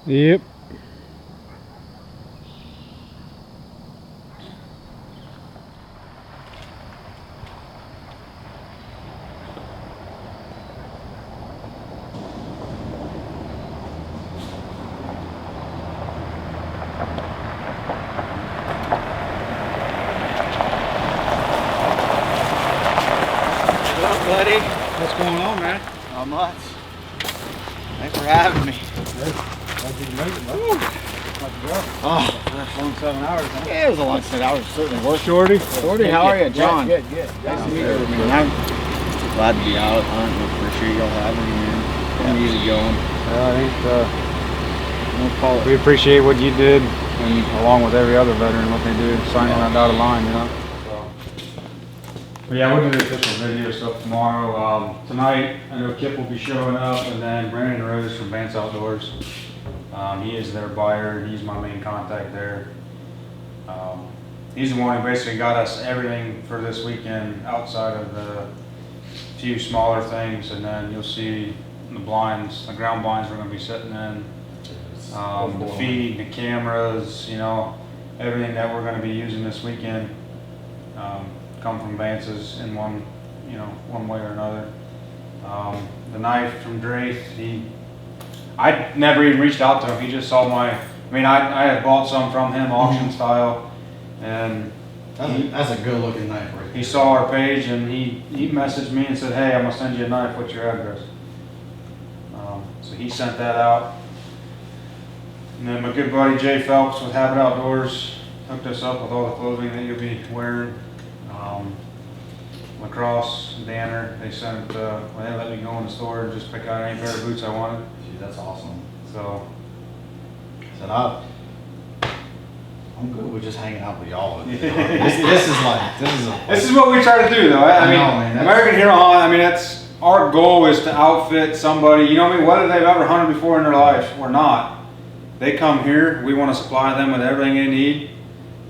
Yep. Buddy, What's going on, man? not much. Thanks for having me. Glad you can make it, bud. Oh, Long 7 hours, huh? yeah, it was a long 7 hours. Certainly worth it. Shorty? Shorty, how are you, John? Good. Nice to meet you. I'm glad to be out hunting. We appreciate y'all having me, man. I'm easy going. We appreciate what you did, and along with every other veteran, what they do, signing that dotted line, you know? But yeah, we'll do the official video stuff tomorrow. Tonight, I know Kip will be showing up, and then Brandon Rose from Vance Outdoors. He is their buyer. He's my main contact there. He's the one who basically got us everything for this weekend outside of the few smaller things, and then you'll see the blinds, the ground blinds we're going to be sitting in, the feed, the cameras, you know, everything that we're going to be using this weekend. Come from Vance's in one way or another. The knife from Drafe, I never even reached out to him. He just saw I had bought some from him, auction style, and That's a good looking knife right there. he saw our page and he messaged me and said, "Hey, I'm gonna send you a knife. What's your address?" So he sent that out. And then my good buddy Jay Phelps with Habit Outdoors hooked us up with all the clothing that you'll be wearing. Lacrosse, Danner, they sent it, they let me go in the store and just pick out any pair of boots I wanted. Gee, that's awesome. So, Said I'm good with just hanging out with y'all. This this is what we try to do though. I mean, know, man, American Hero Hunt, that's our goal, is to outfit somebody, you know what I mean, whether they've ever hunted before in their life or not. They come here, we want to supply them with everything they need.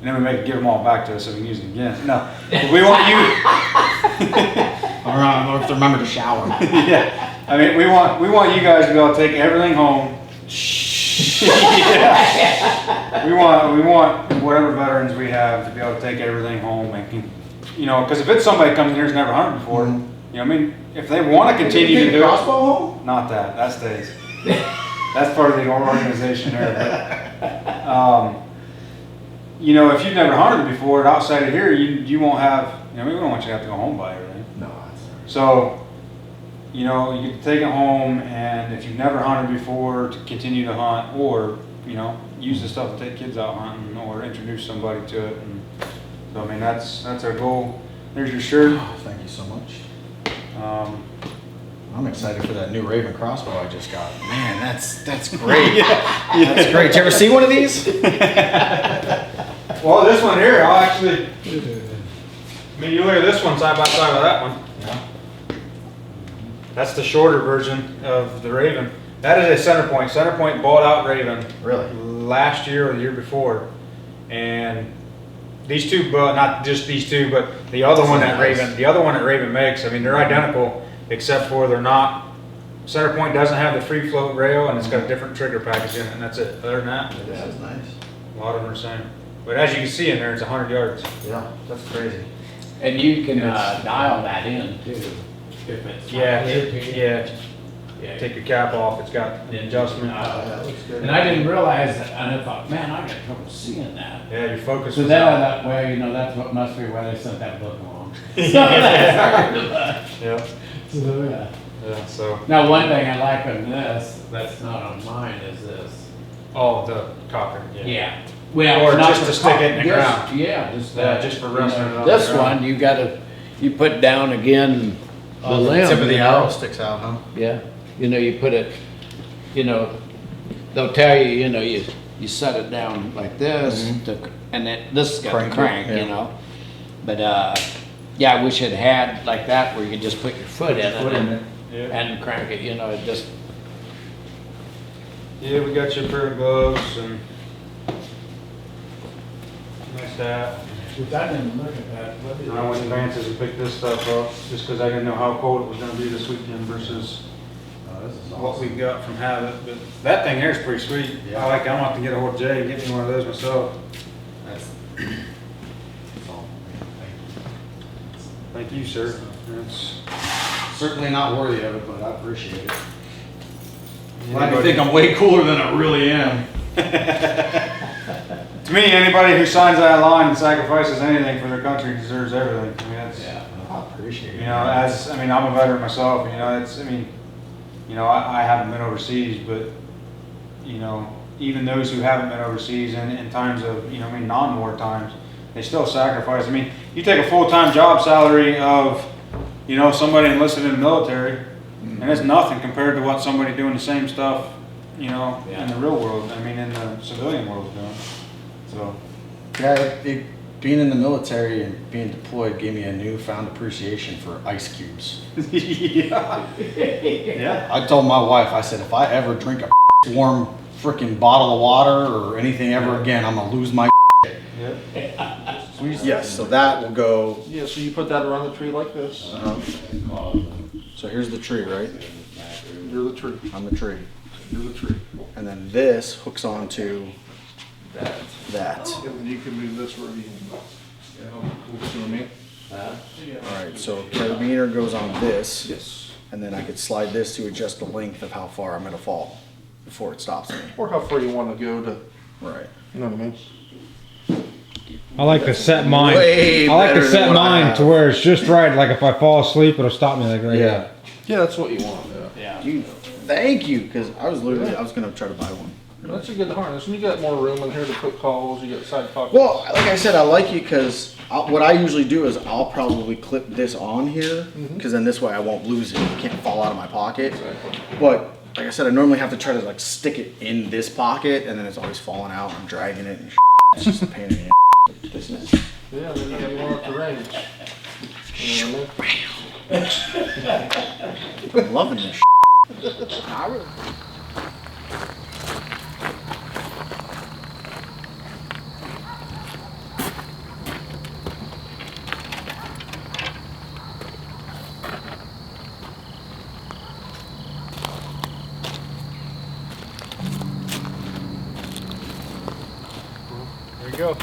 And then we give them all back to us so we can use it again. No, but we want you. I'll have to remember to shower. Yeah, I mean, we want you guys to be able to take everything home. Yeah. We want whatever veterans we have to be able to take everything home and, you know, because if it's somebody comes in here who's never hunted before, you know what I mean, if they want to continue to do crossbow home? not that stays. That's part of the organization there. But, you know, if you've never hunted before, outside of here, you won't have, you know, we don't want you to have to go home by everything. No, that's So, you know, you can take it home, and if you've never hunted before, to continue to hunt, or, you know, use the stuff to take kids out hunting, or introduce somebody to it. And so, I mean, that's our goal. There's your shirt. Oh, thank you so much. Um, I'm excited for that new Raven crossbow I just got. Man, that's great. yeah. That's great. Did you ever see one of these? Well, this one here, I'll actually, I mean, you look at this one side by side with that one. Yeah. That's the shorter version of the Raven. That is a center point bought out Raven. Really? Last year or the year before. And these two, but not just these two, but the other one that Raven makes, I mean, they're identical, except for they're not, center point doesn't have the free float rail, and it's got a different trigger package in it, and that's it. Other than that, This is nice. a lot of them are the same. But as you can see in there, it's 100 yards. Yeah, that's crazy. And you can dial that in too, if it's. Yeah. Take your cap off, it's got the adjustment. That looks good. And I didn't realize that, and I thought, man, I got trouble seeing that. Yeah, your focus So was then out. that way, you know, that's what must be why they sent that book along. Yeah. So, yeah. Yeah, so. Now, one thing I like on this, that's not on mine, is this. Oh, the cocker, Yeah. Well, Or not just for to stick it in the just- ground. Yeah, just Yeah, that. just for you resting know. it on the This ground. one, you put down again the Oh, limb. the tip of the you know? arrow sticks out, huh? Yeah, you know, you put it, you know, they'll tell you, you know, you set it down like this, and this has got Crank the it, crank, yeah. you know. But, yeah, I wish it had like that where you could just put your foot in it Yeah. and crank it, you know, it just, Yeah, we got you a pair of gloves and nice hat. I didn't look at that. And I went to Vance's and picked this stuff up just because I didn't know how cold it was going to be this weekend versus this is what awesome. we got from Habit, but that thing here is pretty sweet. Yeah. I'm gonna have to get a hold of Jay and get me one of those myself. That's all. Thank you, sir. That's, Certainly not worthy of it, but I appreciate it. Glad you Anybody- think I'm way cooler than I really am. To me, anybody who signs that line and sacrifices anything for their country deserves everything. I mean, that's, I appreciate it. you know, I'm a veteran myself, you know, I haven't been overseas, but, you know, even those who haven't been overseas in times of, non-war times, they still sacrifice. I mean, you take a full-time job salary of, somebody enlisted in the military, and it's nothing compared to what somebody doing the same stuff, in the real world, in the civilian world is doing. So, Yeah, being in the military and being deployed gave me a newfound appreciation for ice cubes. yeah. Yeah. I told my wife, I said, if I ever drink a warm freaking bottle of water or anything ever again, I'm gonna lose my Yeah. Yes, so that will go. Yeah, so you put that around the tree like this. So here's the tree, right? You're the tree. I'm the tree. You're the tree. And then this hooks onto that. And you can move this wherever you want. You know what I mean? Alright, so carabiner goes on this. Yes. And then I could slide this to adjust the length of how far I'm gonna fall before it stops me. Or how far you want to go to, Right. you know what I mean? I like to set mine. Way I like to better set than what I mine have. to where it's just right. Like if I fall asleep, it'll stop me like right here. Yeah, that's what you want. Yeah. Dude, thank you, because I was gonna try to buy one. That's a good harness. And you got more room in here to put calls. You got side pockets. Well, like I said, I like you because what I usually do is I'll probably clip this on here, because then this way I won't lose it. It can't fall out of my pocket. But like I said, I normally have to try to like stick it in this pocket, and then it's always falling out. I'm dragging it, and it's just a pain in the ass. This is Yeah, then you have one at the range. You know what I'm loving this. There you go.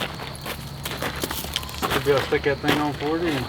Should be able to stick that thing on 40. And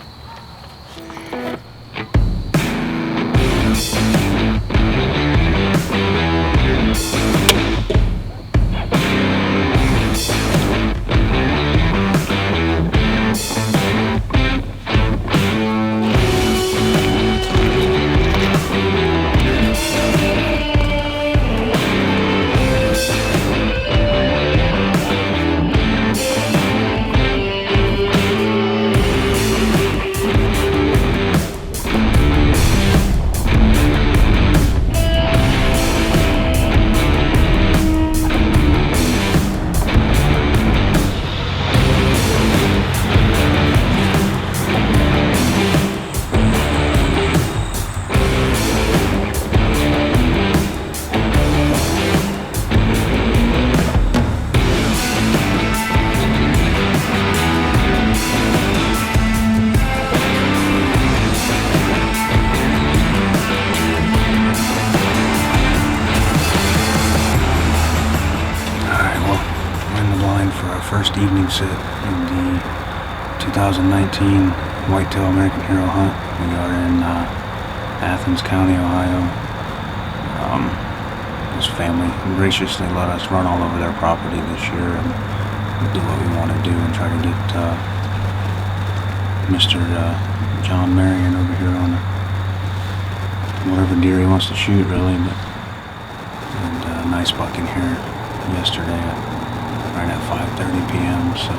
first evening sit in the 2019 Whitetail American Hero Hunt. We are in Athens County, Ohio. His family graciously let us run all over their property this year and do what we want to do and try to get Mr. John Marion over here on whatever deer he wants to shoot, really. And a nice buck in here yesterday right at 5:30 p.m. So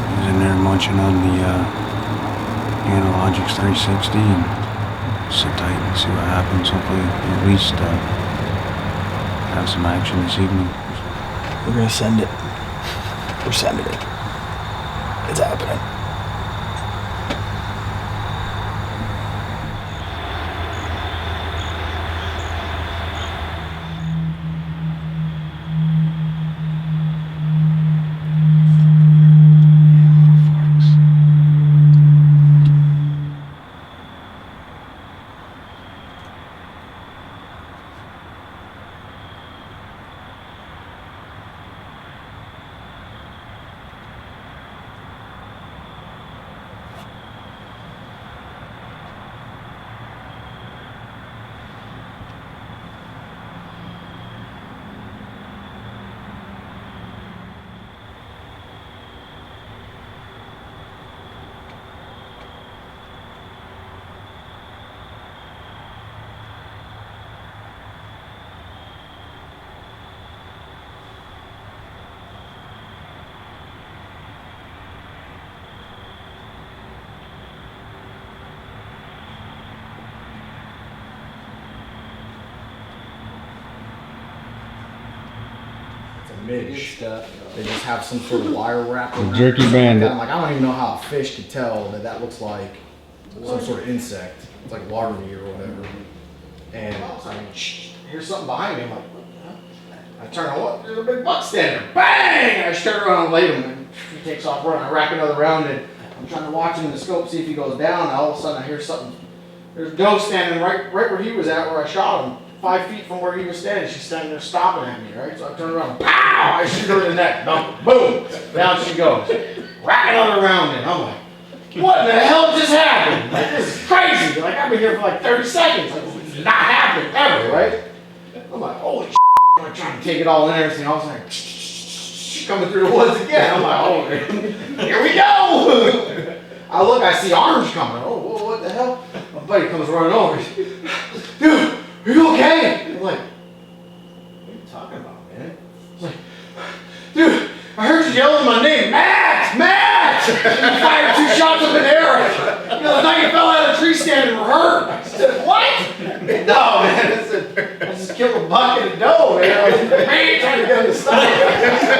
he was in there munching on the Analogix 360 and sit tight and see what happens. Hopefully at least have some action this evening. We're gonna send it. We're sending it. It's happening. midge. They just have some sort of wire wrap around jerky it or something like bandit. that. I'm like, I don't even know how a fish could tell that that looks like some sort of insect. It's like larvae or whatever. And so I mean, here's something behind me. I'm like, I turn on, what? There's a big buck standing there. Bang! I just turn around and lay him, and he takes off running. I rack another round, and I'm trying to watch him in the scope, see if he goes down. And all of a sudden, I hear something. There's Doe standing right where he was at, where I shot him. 5 feet from where he was standing. She's standing there stopping at me, right? So I turn around, pow! I shoot her in the neck. Boom! Down she goes. Rack another round in. I'm like, what the hell just happened? Like, this is crazy. Like, I've been here for like 30 seconds. Like, this has not happened ever, right? I'm like, holy shit. I'm like trying to take it all in and everything. I was like, coming through the woods again. I'm like, oh, here we go. I look, I see arms coming. Oh, whoa, what the hell? My buddy comes running over. Dude, are you okay? I'm like, what are you talking about, man? He's like, dude, I heard you yelling my name, Matt, Matt! You fired 2 shots up in the air. You know, the night you fell out of a tree stand and were hurt. I said, what? No, man, I just killed a buck and a doe, man. I was trying to get him to stop.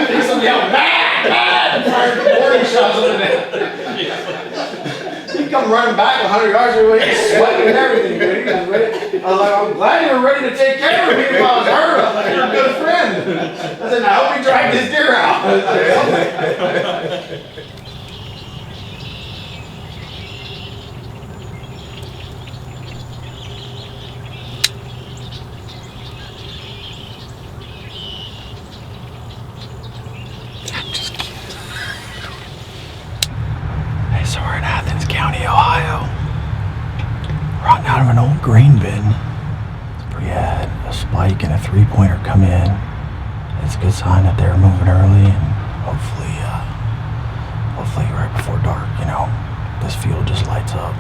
He's somebody yelling, Matt, Matt! Fired 40 shots up in there. He come running back 100 yards away, sweating and everything, dude. He was ready. I was like, I'm glad you were ready to take care of me while I was hurt. I was like, you're a good friend. I said, now help me drag this deer out. Hey, so we're in Athens County, Ohio. Rotting out of an old grain bin. We had a spike and a 3-pointer come in. It's a good sign that they're moving early, and hopefully right before dark, you know, this field just lights up.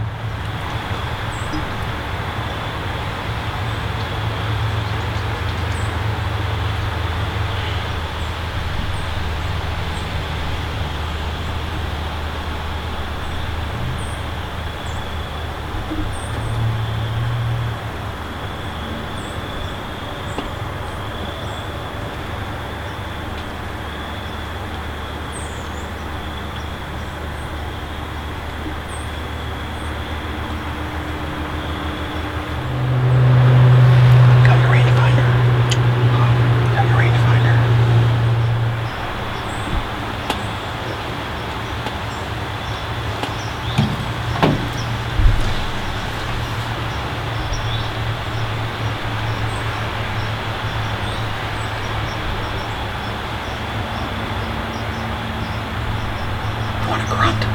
Want a grunt?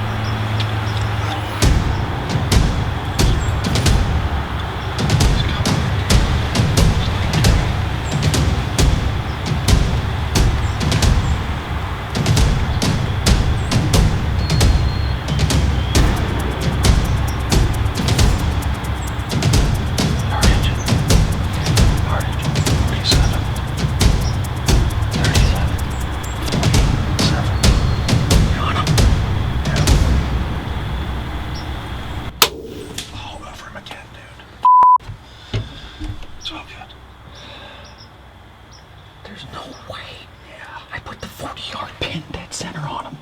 There's no way. Yeah. I put the 40-yard pin dead center on him.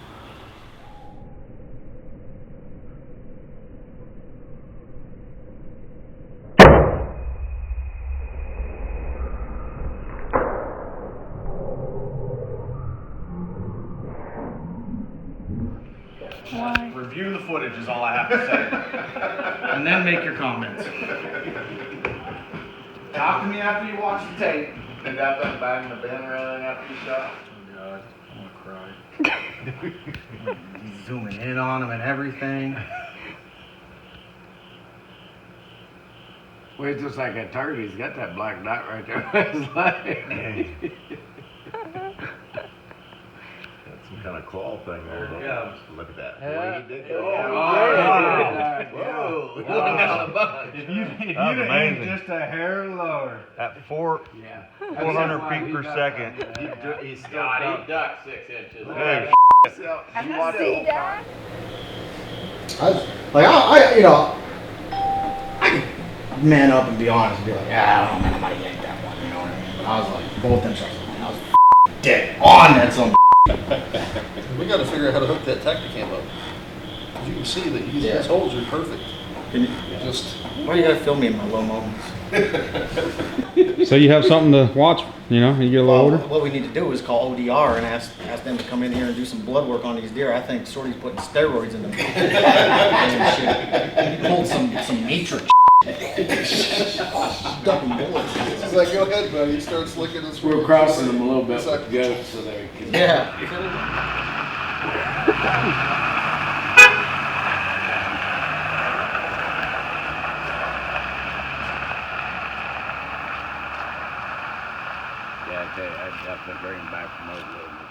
Review the footage is all I have to say. And then make your comments. Talk to me after you watch the tape. And got that back in the bin running after you shot. Oh God, I want to cry. He's zooming in on him and everything. Well, it's just like a target. He's got that black dot right there on his leg. That's some kind of claw thing there. Don't Yeah. Look at that. Yeah. Boy, he did Oh, that. Whoa. If If you'd have aimed just a hair lower. At 400 Yeah. feet per second. He's still God, ducked. he ducked 6 inches. Hey, And the sea dad? I you know, I could man up and be honest and be like, yeah, I don't know, man, I might yank that one, you know what I mean? But I was like, both them shots, I was dead. on that some. We gotta figure out how to hook that Tacticam up. 'Cause you can see that his holes are perfect. Just, Why do you gotta film me in my low moments? So you have something to watch, you know, you get a little older? What we need to do is call ODR and ask them to come in here and do some blood work on these deer. I think Shorty's putting steroids in them. Damn shit. He pulled some matrix ducking bullets. he's like, go ahead, buddy. He starts licking his We're wounds. crossing them a little bit Suck. with goats so they can. Yeah. Yeah, I tell you, I'd have to bring him back from those little